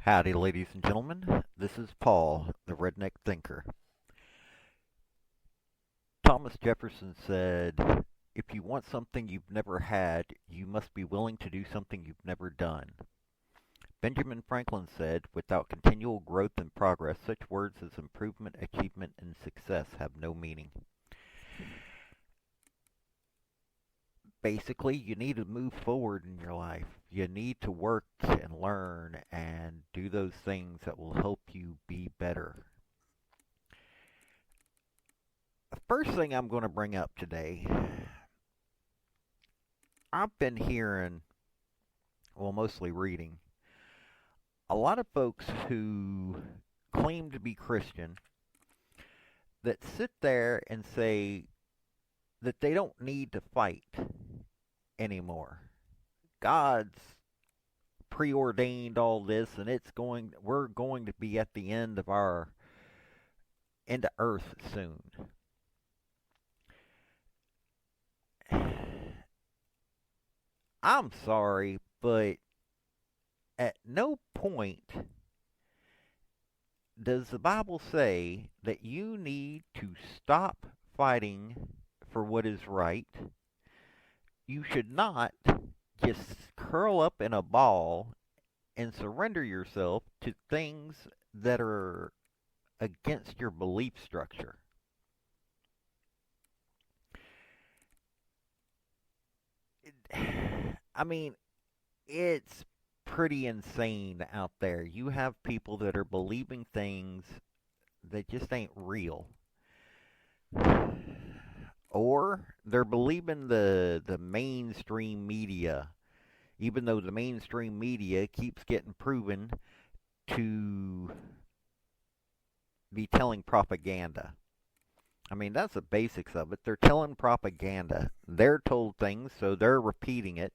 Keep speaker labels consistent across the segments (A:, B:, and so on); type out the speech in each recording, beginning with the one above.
A: Howdy, ladies and gentlemen. This is Paul, the Redneck Thinker. Thomas Jefferson said, "If you want something you've never had, you must be willing to do something you've never done." Benjamin Franklin said, "Without continual growth and progress, such words as improvement, achievement, and success have no meaning." Basically, you need to move forward in your life. You need to work and learn and do those things that will help you be better. The first thing I'm going to bring up today, I've been hearing, well, mostly reading, a lot of folks who claim to be Christian that sit there and say that they don't need to fight anymore. God's preordained all this, and we're going to be at the end of earth soon. I'm sorry, but at no point does the Bible say that you need to stop fighting for what is right. You should not just curl up in a ball and surrender yourself to things that are against your belief structure. I mean, it's pretty insane out there. You have people that are believing things that just ain't real. Or they're believing the mainstream media, even though the mainstream media keeps getting proven to be telling propaganda. I mean, that's the basics of it. They're telling propaganda. They're told things, so they're repeating it.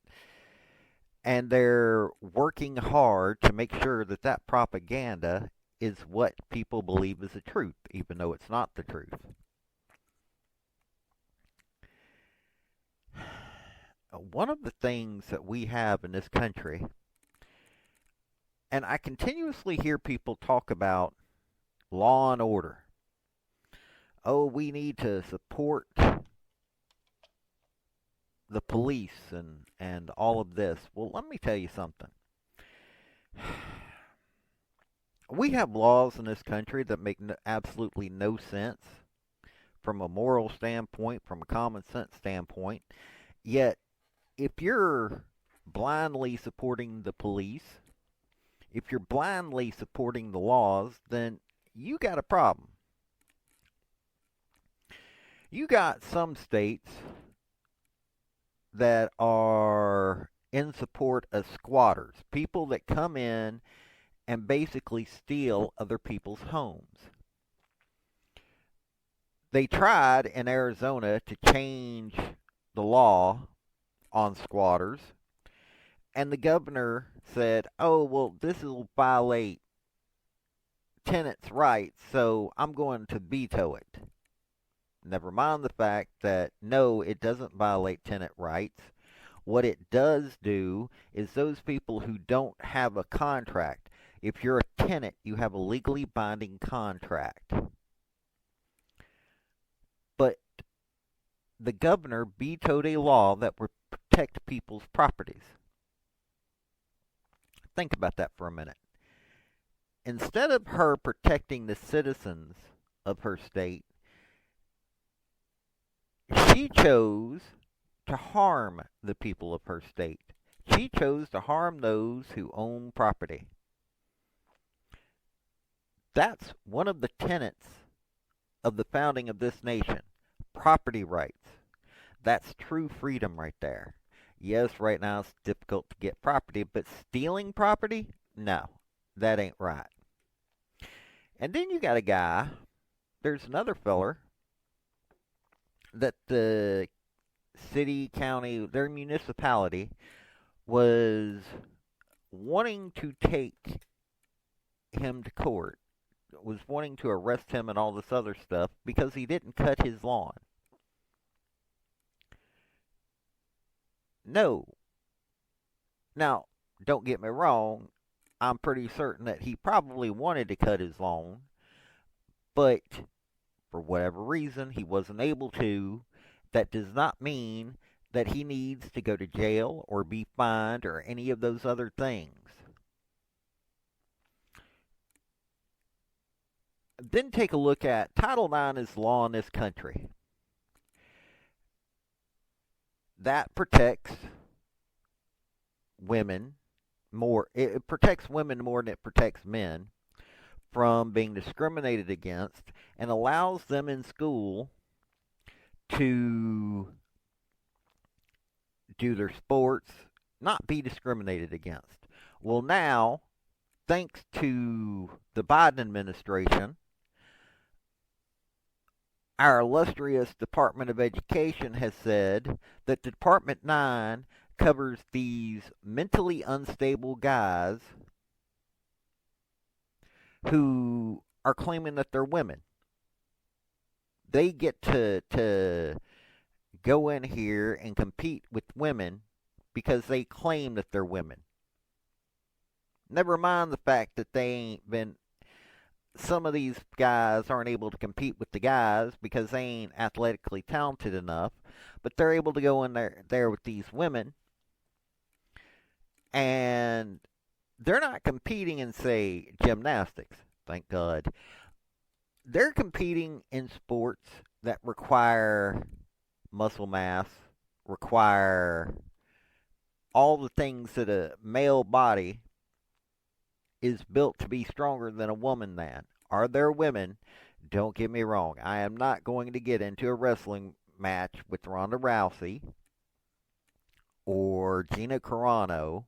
A: And they're working hard to make sure that that propaganda is what people believe is the truth, even though it's not the truth. One of the things that we have in this country, and I continuously hear people talk about law and order. Oh, we need to support the police and all of this. Well, let me tell you something. We have laws in this country that make absolutely no sense from a moral standpoint, from a common sense standpoint. Yet, if you're blindly supporting the police, if you're blindly supporting the laws, then you got a problem. You got some states that are in support of squatters, people that come in and basically steal other people's homes. They tried in Arizona to change the law on squatters, and the governor said, "Oh, well, this will violate tenants' rights, so I'm going to veto it." Never mind the fact that, no, it doesn't violate tenant rights. What it does do is those people who don't have a contract, if you're a tenant, you have a legally binding contract. But the governor vetoed a law that would protect people's properties. Think about that for a minute. Instead of her protecting the citizens of her state, she chose to harm the people of her state. She chose to harm those who own property. That's one of the tenets of the founding of this nation. Property rights. That's true freedom right there. Yes, right now it's difficult to get property, but stealing property? No, that ain't right. And then you got a guy, there's another feller that the city, county, their municipality was wanting to take him to court, was wanting to arrest him and all this other stuff because he didn't cut his lawn. No. Now, don't get me wrong, I'm pretty certain that he probably wanted to cut his lawn, but for whatever reason, he wasn't able to. That does not mean that he needs to go to jail or be fined or any of those other things. Then take a look at Title IX is law in this country. That protects women more. It protects women more than it protects men from being discriminated against, and allows them in school to do their sports, not be discriminated against. Well, now, thanks to the Biden administration, our illustrious Department of Education has said that Department 9 covers these mentally unstable guys who are claiming that they're women. They get to go in here and compete with women because they claim that they're women. Never mind the fact that they ain't been. Some of these guys aren't able to compete with the guys because they ain't athletically talented enough, but they're able to go in there with these women, and they're not competing in, say, gymnastics, thank God. They're competing in sports that require muscle mass, require all the things that a male body is built to be stronger than a woman than. Are there women? Don't get me wrong. I am not going to get into a wrestling match with Ronda Rousey or Gina Carano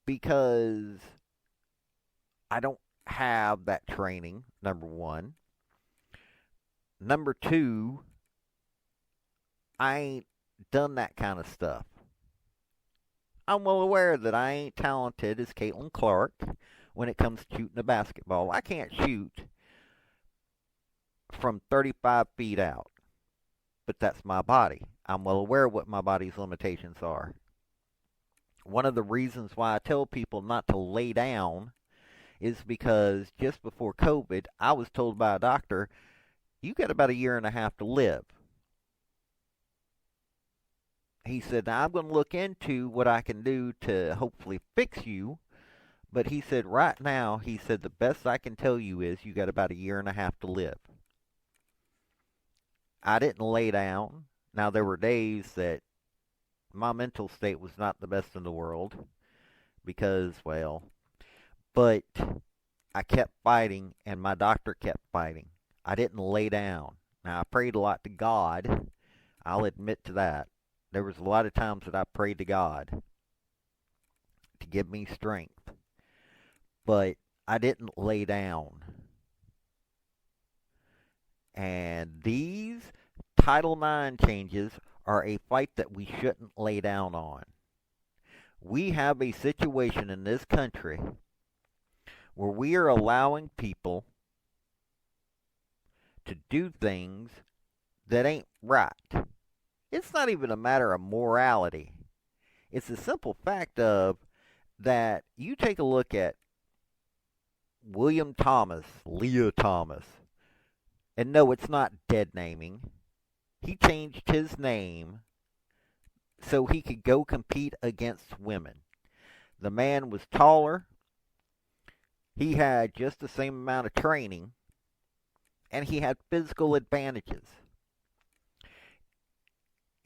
A: because I don't have that training, number one. Number two, I ain't done that kind of stuff. I'm well aware that I ain't talented as Caitlin Clark when it comes to shooting a basketball. I can't shoot from 35 feet out, but that's my body. I'm well aware of what my body's limitations are. One of the reasons why I tell people not to lay down is because just before COVID, I was told by a doctor, you got about a year and a half to live. He said, now I'm going to look into what I can do to hopefully fix you. But he said, right now, he said, the best I can tell you is you got about a year and a half to live. I didn't lay down. Now, there were days that my mental state was not the best in the world because, well, but I kept fighting and my doctor kept fighting. I didn't lay down. Now, I prayed a lot to God. I'll admit to that. There was a lot of times that I prayed to God to give me strength. But I didn't lay down. And these Title IX changes are a fight that we shouldn't lay down on. We have a situation in this country where we are allowing people to do things that ain't right. It's not even a matter of morality. It's a simple fact of that you take a look at William Thomas, Leah Thomas, and no, it's not dead naming. He changed his name so he could go compete against women. The man was taller. He had just the same amount of training, and he had physical advantages.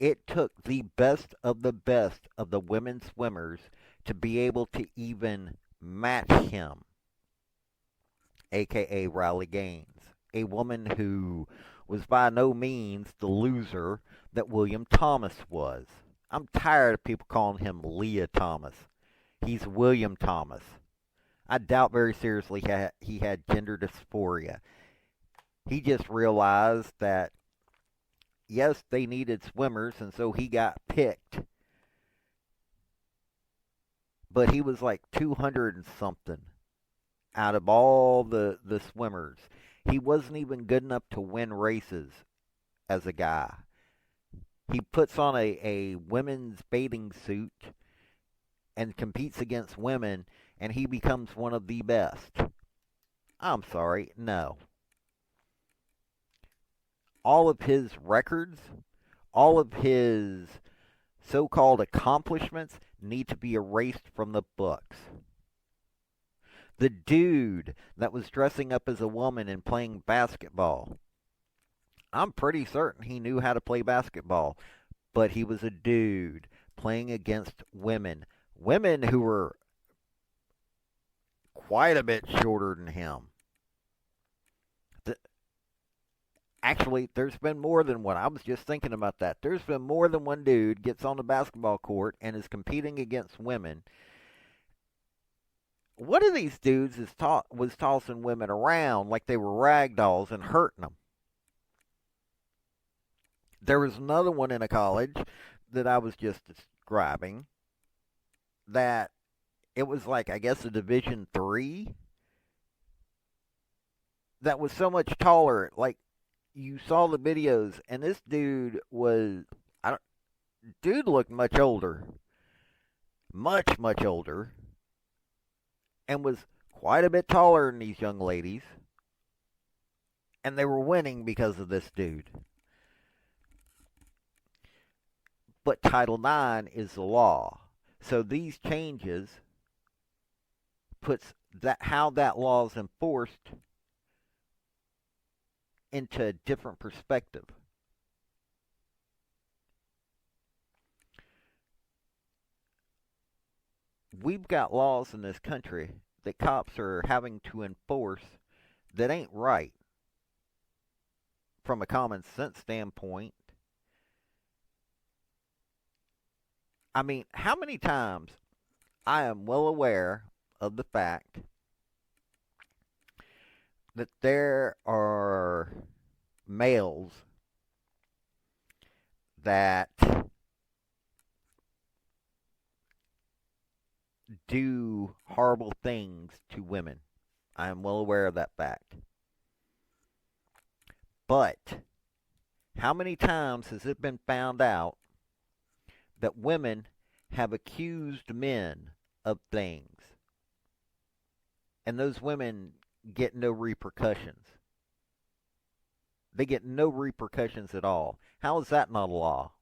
A: It took the best of the women swimmers to be able to even match him, a.k.a. Riley Gaines, a woman who was by no means the loser that William Thomas was. I'm tired of people calling him Leah Thomas. He's William Thomas. I doubt very seriously he had gender dysphoria. He just realized that, yes, they needed swimmers, and so he got picked. But he was like 200 and something out of all the swimmers. He wasn't even good enough to win races as a guy. He puts on a women's bathing suit and competes against women and he becomes one of the best. I'm sorry, no. All of his records, all of his so called accomplishments need to be erased from the books. The dude that was dressing up as a woman and playing basketball, I'm pretty certain he knew how to play basketball, but he was a dude playing against women. Women who were quite a bit shorter than him. Actually, there's been more than one. I was just thinking about that. There's been more than one dude gets on the basketball court and is competing against women. One of these dudes was tossing women around like they were rag dolls and hurting them. There was another one in a college that I was just describing that it was like, I guess, a Division 3 that was so much taller. Like, you saw the videos, and this dude was, dude looked much older. Much, much older. And was quite a bit taller than these young ladies. And they were winning because of this dude. But Title IX is the law. So these changes puts that how that law is enforced into a different perspective. We've got laws in this country that cops are having to enforce that ain't right from a common sense standpoint. I mean, how many times I am well aware of the fact that there are males that do horrible things to women. I am well aware of that fact. But how many times has it been found out that women have accused men of things and those women get no repercussions? They get no repercussions at all. How is that not a law?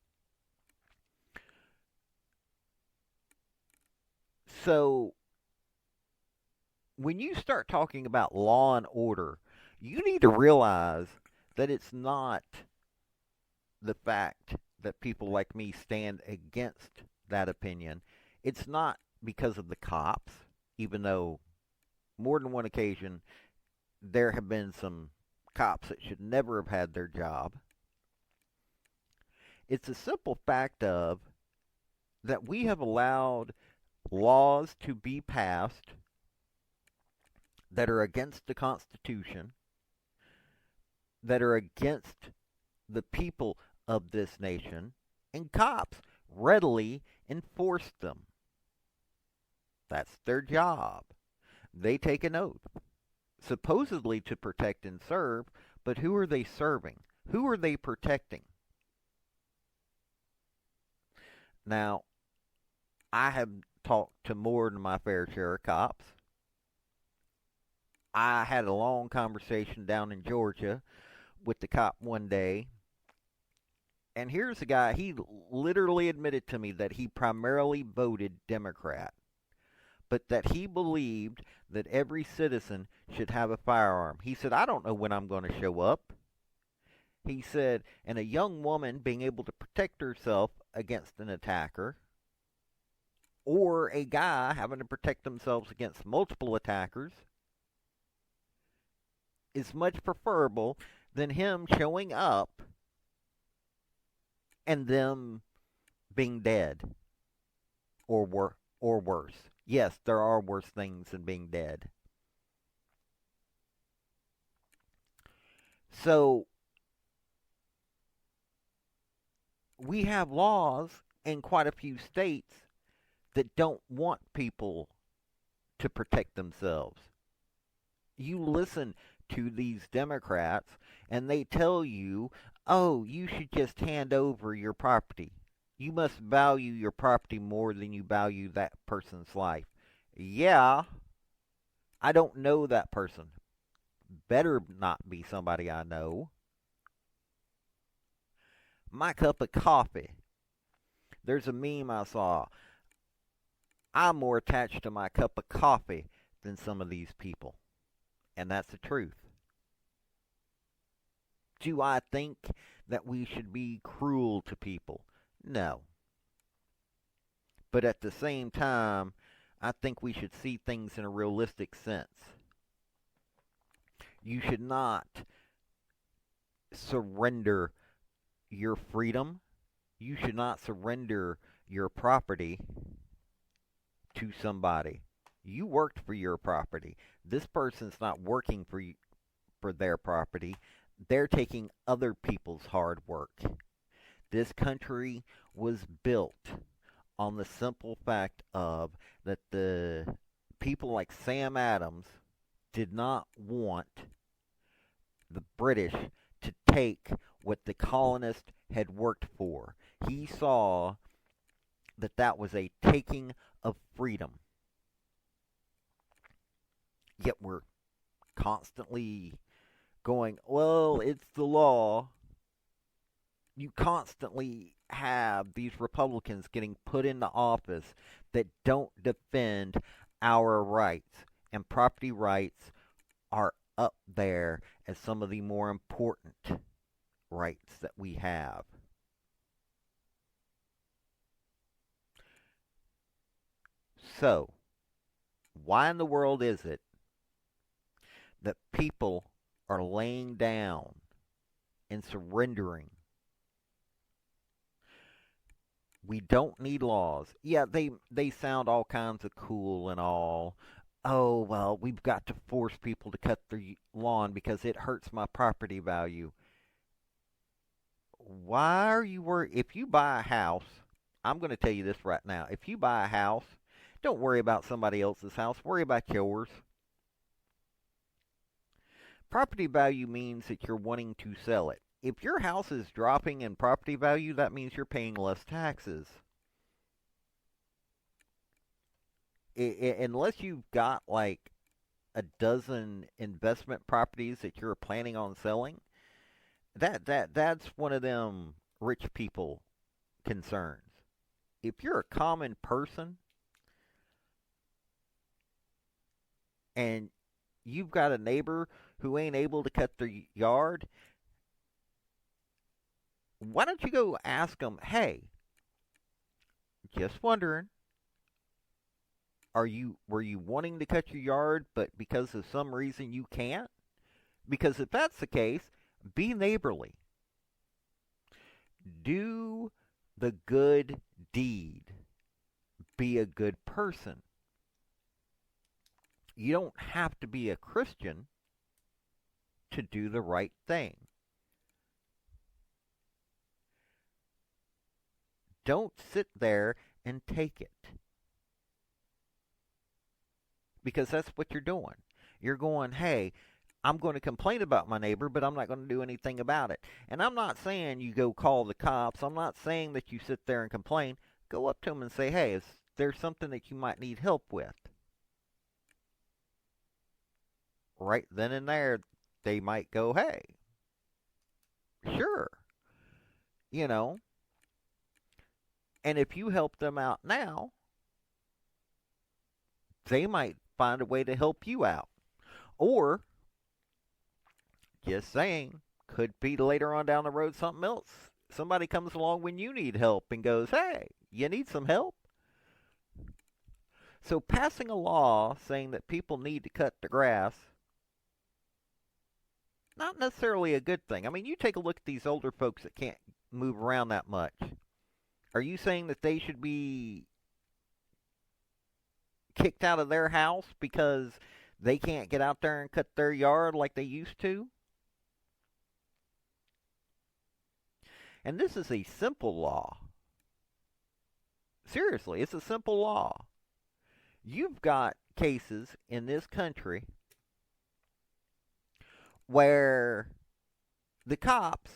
A: So, when you start talking about law and order, you need to realize that it's not the fact that people like me stand against that opinion. It's not because of the cops, even though more than one occasion there have been some cops that should never have had their job. It's a simple fact of that we have allowed laws to be passed that are against the Constitution, that are against the people of this nation, and cops readily enforce them. That's their job. They take an oath, supposedly to protect and serve, but who are they serving? Who are they protecting? Now, I have talked to more than my fair share of cops. I had a long conversation down in Georgia with the cop one day. And here's a guy, he literally admitted to me that he primarily voted Democrat, but that he believed that every citizen should have a firearm. He said, I don't know when I'm going to show up. He said, and a young woman being able to protect herself against an attacker, or a guy having to protect themselves against multiple attackers, is much preferable than him showing up and them being dead or worse. Yes, there are worse things than being dead. So we have laws in quite a few states that don't want people to protect themselves. You listen to these Democrats and they tell you, oh, you should just hand over your property. You must value your property more than you value that person's life. Yeah, I don't know that person. Better not be somebody I know. My cup of coffee. There's a meme I saw. I'm more attached to my cup of coffee than some of these people. And that's the truth. Do I think that we should be cruel to people? No. But at the same time, I think we should see things in a realistic sense. You should not surrender your freedom. You should not surrender your property to somebody. You worked for your property. This person's not working for their property. They're taking other people's hard work. This country was built on the simple fact of that the people like Sam Adams did not want the British to take what the colonists had worked for. He saw that that was a taking of freedom. Yet we're constantly going, well, it's the law. You constantly have these Republicans getting put into office that don't defend our rights. And property rights are up there as some of the more important rights that we have. So, why in the world is it that people are laying down and surrendering? We don't need laws. Yeah, they sound all kinds of cool and all. Oh, well, we've got to force people to cut their lawn because it hurts my property value. Why are you worried? If you buy a house, I'm going to tell you this right now. If you buy a house, don't worry about somebody else's house. Worry about yours. Property value means that you're wanting to sell it. If your house is dropping in property value, that means you're paying less taxes. Unless you've got like a dozen investment properties that you're planning on selling, that's one of them rich people concerns. If you're a common person and you've got a neighbor who ain't able to cut their yard, why don't you go ask them, hey, just wondering, were you wanting to cut your yard, but because of some reason you can't? Because if that's the case, be neighborly. Do the good deed. Be a good person. You don't have to be a Christian to do the right thing. Don't sit there and take it. Because that's what you're doing. You're going, hey, I'm going to complain about my neighbor, but I'm not going to do anything about it. And I'm not saying you go call the cops. I'm not saying that you sit there and complain. Go up to them and say, hey, is there something that you might need help with? Right then and there, they might go, hey, sure. You know, and if you help them out now, they might find a way to help you out. Or, just saying, could be later on down the road something else. Somebody comes along when you need help and goes, hey, you need some help? So passing a law saying that people need to cut the grass, not necessarily a good thing. I mean, you take a look at these older folks that can't move around that much. Are you saying that they should be kicked out of their house because they can't get out there and cut their yard like they used to? And this is a simple law. Seriously, it's a simple law. You've got cases in this country where the cops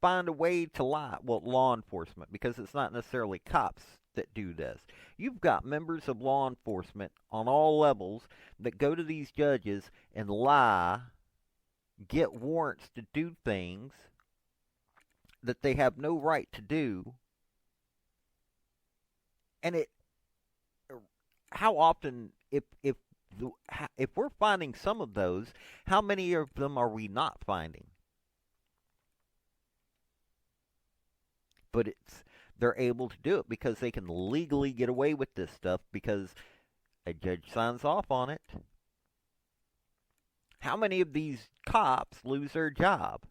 A: find a way to lie. Well, law enforcement, because it's not necessarily cops that do this. You've got members of law enforcement on all levels that go to these judges and lie, get warrants to do things that they have no right to do. And how often, if we're finding some of those, how many of them are we not finding? But they're able to do it because they can legally get away with this stuff because a judge signs off on it. How many of these cops lose their job?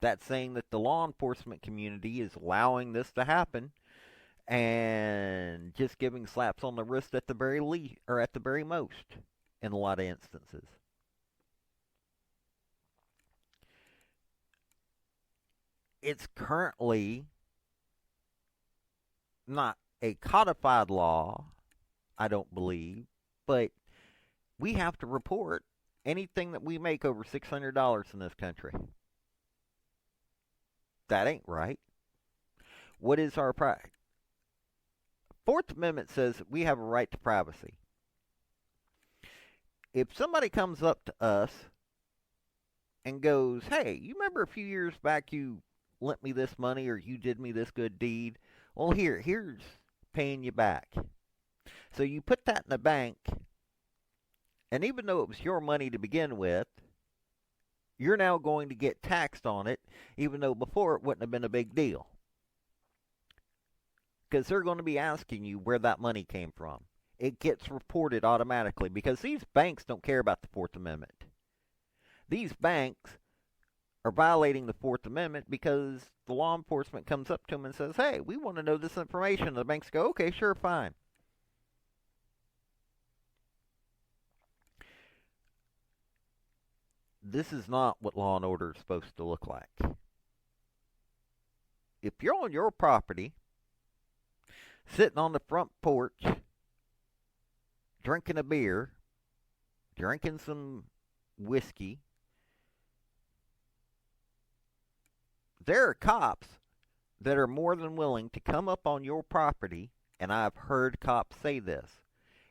A: That's saying that the law enforcement community is allowing this to happen and just giving slaps on the wrist at the very least, or at the very most, in a lot of instances. It's currently not a codified law, I don't believe, but we have to report anything that we make over $600 in this country. That ain't right. What is our pride? Fourth Amendment says that we have a right to privacy. If somebody comes up to us and goes, hey, you remember a few years back you lent me this money or you did me this good deed? Well, here's paying you back. So you put that in the bank, and even though it was your money to begin with, you're now going to get taxed on it, even though before it wouldn't have been a big deal. Because they're going to be asking you where that money came from. It gets reported automatically because these banks don't care about the Fourth Amendment. These banks are violating the Fourth Amendment because the law enforcement comes up to them and says, hey, we want to know this information. And the banks go, okay, sure, fine. This is not what law and order is supposed to look like. If you're on your property, sitting on the front porch, drinking a beer, drinking some whiskey, there are cops that are more than willing to come up on your property, and I've heard cops say this.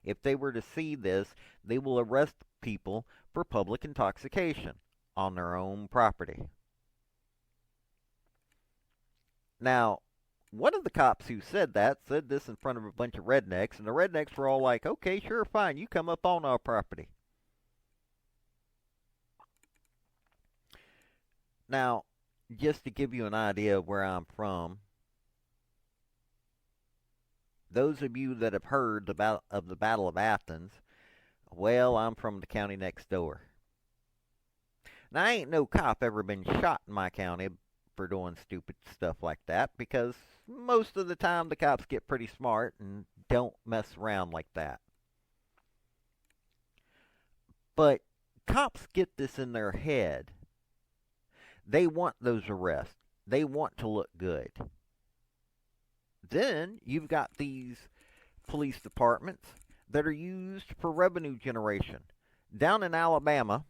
A: If they were to see this, they will arrest people for public intoxication on their own property. Now, one of the cops who said this in front of a bunch of rednecks, and the rednecks were all like, okay, sure, fine, you come up on our property. Now, just to give you an idea of where I'm from, those of you that have heard of the Battle of Athens, well, I'm from the county next door. Now, I ain't no cop ever been shot in my county for doing stupid stuff like that, because most of the time the cops get pretty smart and don't mess around like that. But cops get this in their head. They want those arrests. They want to look good. Then you've got these police departments that are used for revenue generation. Down in Alabama,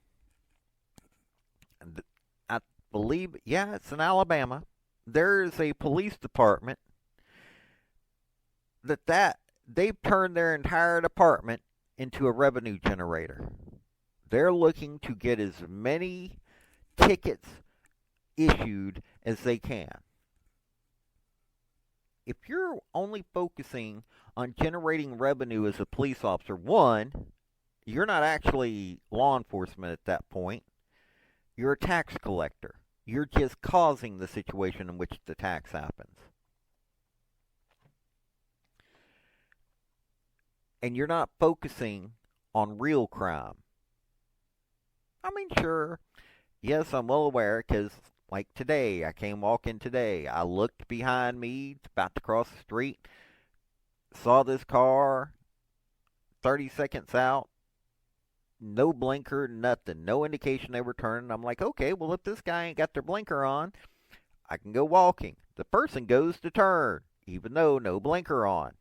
A: I believe, yeah, it's in Alabama, there is a police department that they've turned their entire department into a revenue generator. They're looking to get as many tickets issued as they can. If you're only focusing on generating revenue as a police officer, one, you're not actually law enforcement at that point. You're a tax collector. You're just causing the situation in which the tax happens. And you're not focusing on real crime. I mean, sure, yes, I'm well aware, because like today, I came walking today. I looked behind me, about to cross the street, saw this car 30 seconds out, no blinker, nothing, no indication they were turning. I'm like, okay, well, if this guy ain't got their blinker on, I can go walking. The person goes to turn, even though no blinker on.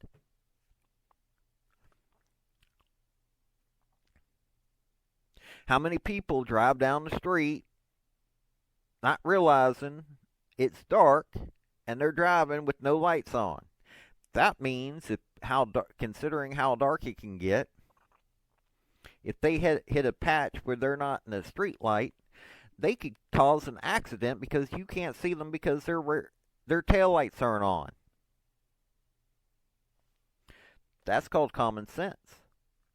A: How many people drive down the street? not realizing it's dark and they're driving with no lights on. That means considering how dark it can get, if they hit a patch where they're not in a street light, they could cause an accident because you can't see them because their tail lights aren't on. That's called common sense.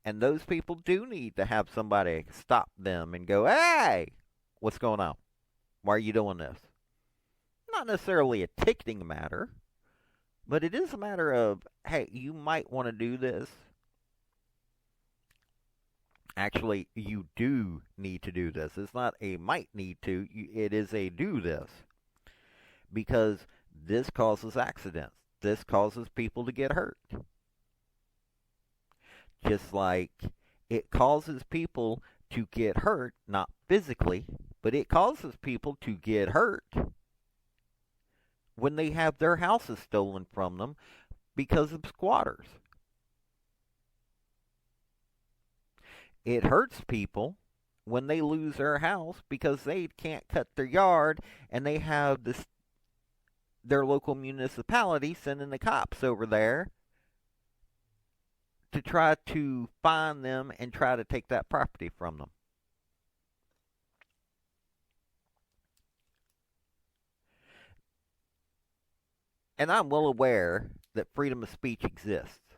A: And those people do need to have somebody stop them and go, "Hey, what's going on? Why are you doing this?" Not necessarily a ticketing matter, but it is a matter of, "Hey, you might want to do this." Actually, you do need to do this. It's not a might need to, it is a do this. Because this causes accidents. This causes people to get hurt. Just like it causes people to get hurt, not physically, but it causes people to get hurt when they have their houses stolen from them because of squatters. It hurts people when they lose their house because they can't cut their yard and they have their local municipality sending the cops over there to try to find them and try to take that property from them. And I'm well aware that freedom of speech exists.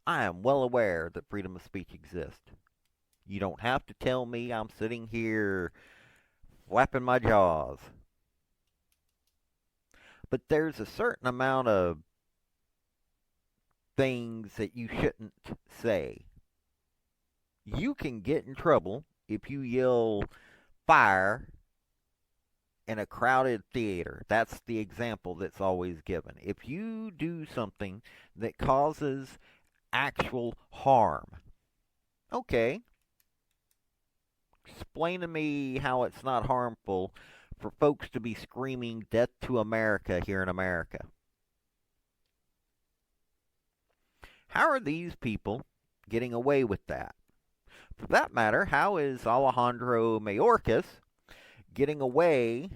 A: I am well aware that freedom of speech exists. You don't have to tell me I'm sitting here flapping my jaws. But there's a certain amount of things that you shouldn't say. You can get in trouble if you yell fire in a crowded theater. That's the example that's always given. If you do something that causes actual harm, okay, explain to me how it's not harmful for folks to be screaming death to America here in America. How are these people getting away with that? For that matter, how is Alejandro Mayorkas getting away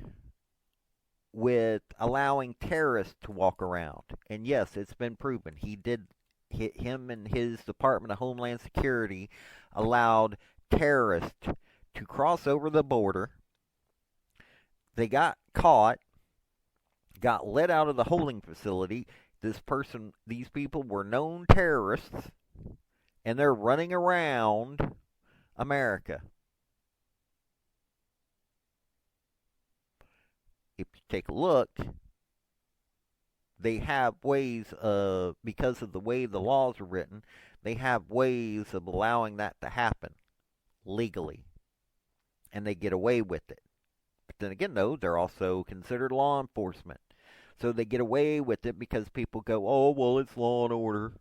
A: with allowing terrorists to walk around? And yes, it's been proven. Him and his Department of Homeland Security allowed terrorists to cross over the border. They got caught, got let out of the holding facility. These people were known terrorists, and they're running around America. If you take a look, they have ways of, because of the way the laws are written, they have ways of allowing that to happen legally. And they get away with it. But then again, though, they're also considered law enforcement. So they get away with it because people go, "Oh, well, it's law and order."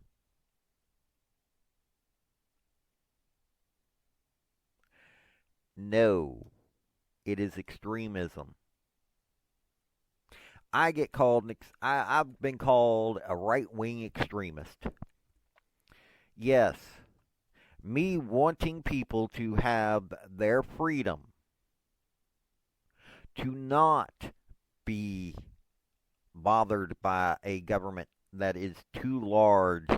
A: No, it is extremism. I've been called a right-wing extremist. Yes, me wanting people to have their freedom to not be bothered by a government that is too large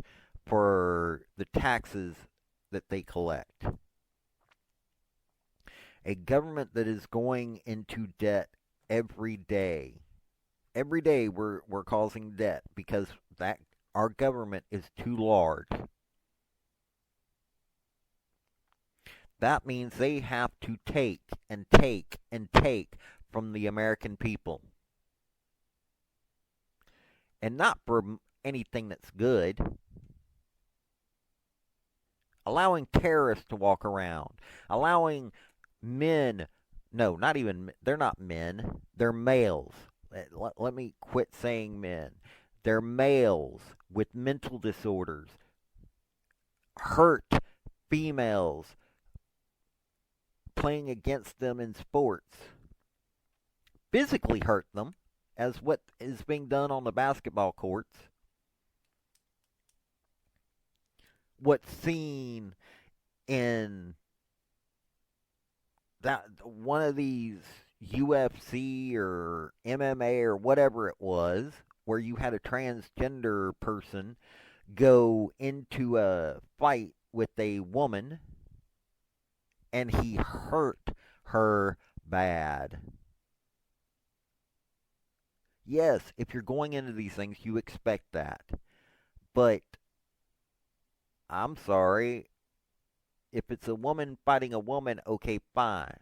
A: for the taxes that they collect. A government that is going into debt every day. Every day we're causing debt because that our government is too large. That means they have to take and take and take from the American people. And not for anything that's good. Allowing terrorists to walk around. Allowing men, no, not even, they're not men, they're males. Let me quit saying men. They're males with mental disorders. Hurt females playing against them in sports. Physically hurt them, as what is being done on the basketball courts. What's seen in that one of these UFC or MMA or whatever it was, where you had a transgender person go into a fight with a woman and he hurt her bad. Yes, if you're going into these things, you expect that. But I'm sorry, if it's a woman fighting a woman, okay, fine.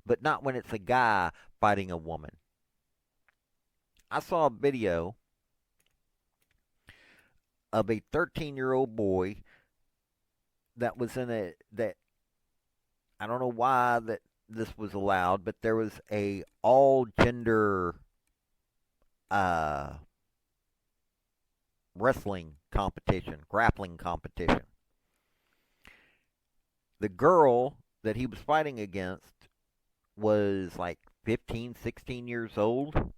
A: But not when it's a guy fighting a woman. I saw a video of a 13-year-old boy that was in a that I don't know why that this was allowed, but there was a all gender uh wrestling competition, grappling competition. The girl that he was fighting against was like 15, 16 years old.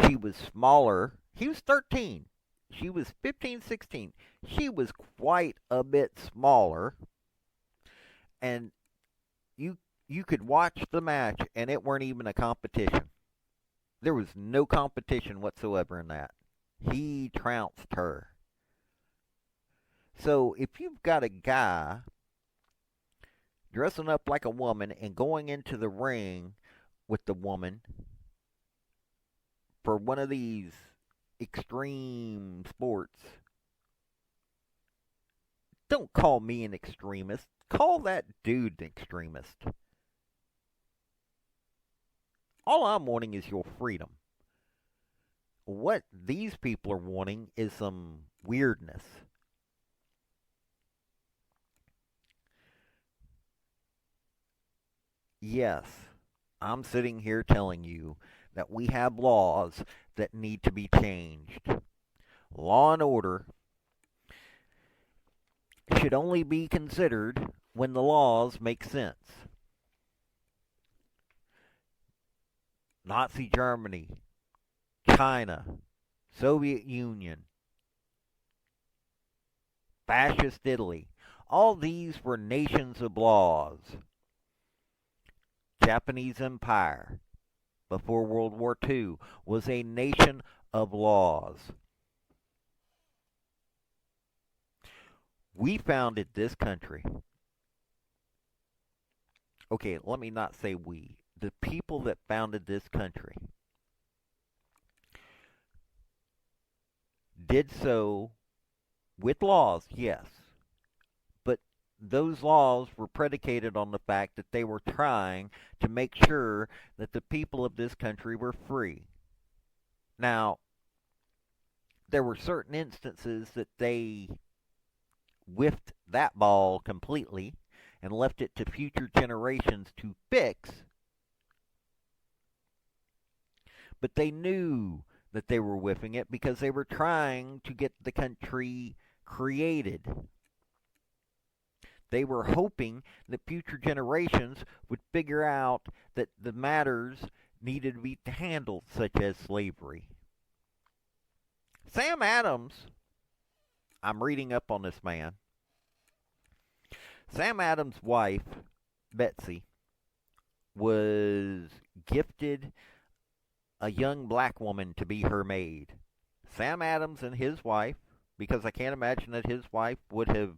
A: She was smaller. He was 13. She was 15, 16. She was quite a bit smaller. And you could watch the match and it weren't even a competition. There was no competition whatsoever in that. He trounced her. So if you've got a guy dressing up like a woman and going into the ring with the woman for one of these extreme sports, don't call me an extremist. Call that dude an extremist. All I'm wanting is your freedom. What these people are wanting is some weirdness. Yes, I'm sitting here telling you that we have laws that need to be changed. Law and order should only be considered when the laws make sense. Nazi Germany, China, Soviet Union, Fascist Italy, all these were nations of laws. Japanese Empire before World War II was a nation of laws. We founded this country. Okay, let me not say we. The people that founded this country did so with laws, yes. But those laws were predicated on the fact that they were trying to make sure that the people of this country were free. Now, there were certain instances that they whiffed that ball completely and left it to future generations to fix. But they knew that they were whiffing it because they were trying to get the country created. They were hoping that future generations would figure out that the matters needed to be handled, such as slavery. Sam Adams, I'm reading up on this man. Sam Adams' wife, Betsy, was gifted a young black woman to be her maid. Sam Adams and his wife, because I can't imagine that his wife would have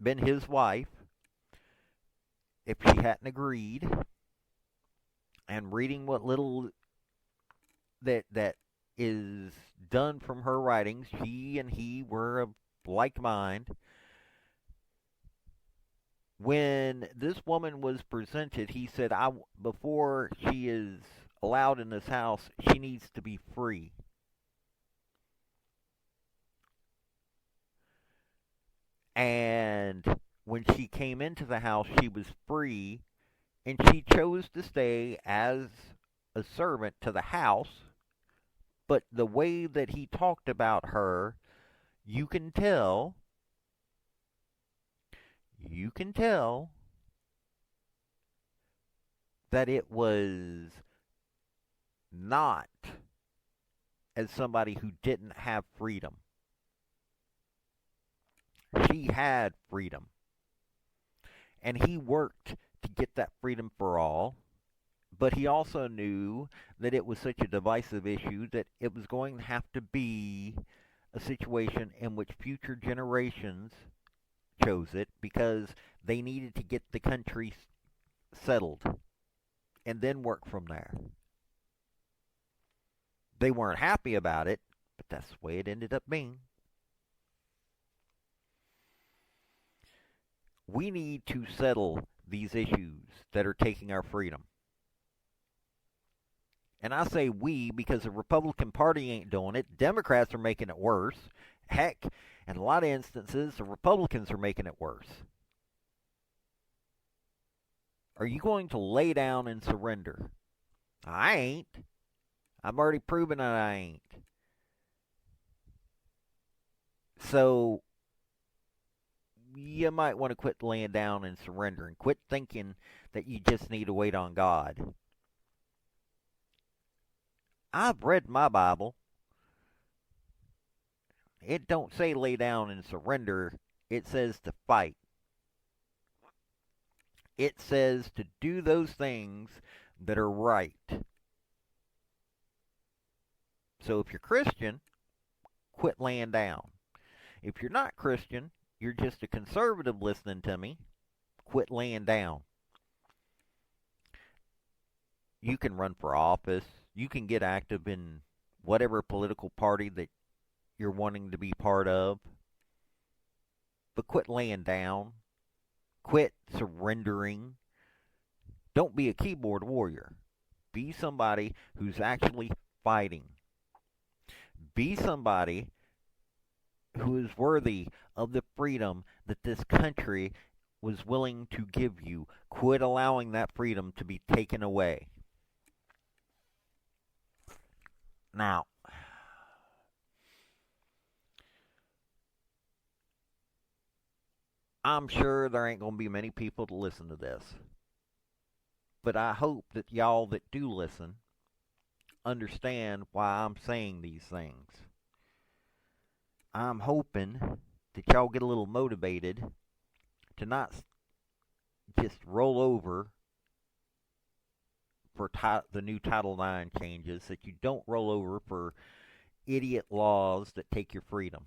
A: been his wife if she hadn't agreed. And reading what little that is done from her writings, she and he were of like mind. When this woman was presented, he said, before she is allowed in this house, she needs to be free. And when she came into the house, she was free, and she chose to stay as a servant to the house. But the way that he talked about her, you can tell that it was not as somebody who didn't have freedom. She had freedom. And he worked to get that freedom for all, but he also knew that it was such a divisive issue that it was going to have to be a situation in which future generations chose it because they needed to get the country settled and then work from there. They weren't happy about it, but that's the way it ended up being. We need to settle these issues that are taking our freedom. And I say we because the Republican Party ain't doing it. Democrats are making it worse. Heck, in a lot of instances, the Republicans are making it worse. Are you going to lay down and surrender? I ain't. I've already proven that I ain't. So, you might want to quit laying down and surrendering. Quit thinking that you just need to wait on God. I've read my Bible. It don't say lay down and surrender. It says to fight. It says to do those things that are right. So if you're Christian, quit laying down. If you're not Christian, you're just a conservative listening to me, quit laying down. You can run for office. You can get active in whatever political party that you're wanting to be part of. But quit laying down. Quit surrendering. Don't be a keyboard warrior. Be somebody who's actually fighting. Be somebody who is worthy of the freedom that this country was willing to give you. Quit allowing that freedom to be taken away. Now, I'm sure there ain't going to be many people to listen to this. But I hope that y'all that do listen understand why I'm saying these things. I'm hoping that y'all get a little motivated to not just roll over for the new Title IX changes, that you don't roll over for idiot laws that take your freedom.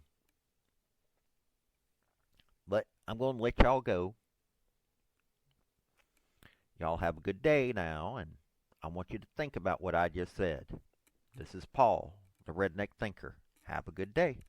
A: But I'm going to let y'all go. Y'all have a good day now, and I want you to think about what I just said. This is Paul, the Redneck Thinker. Have a good day.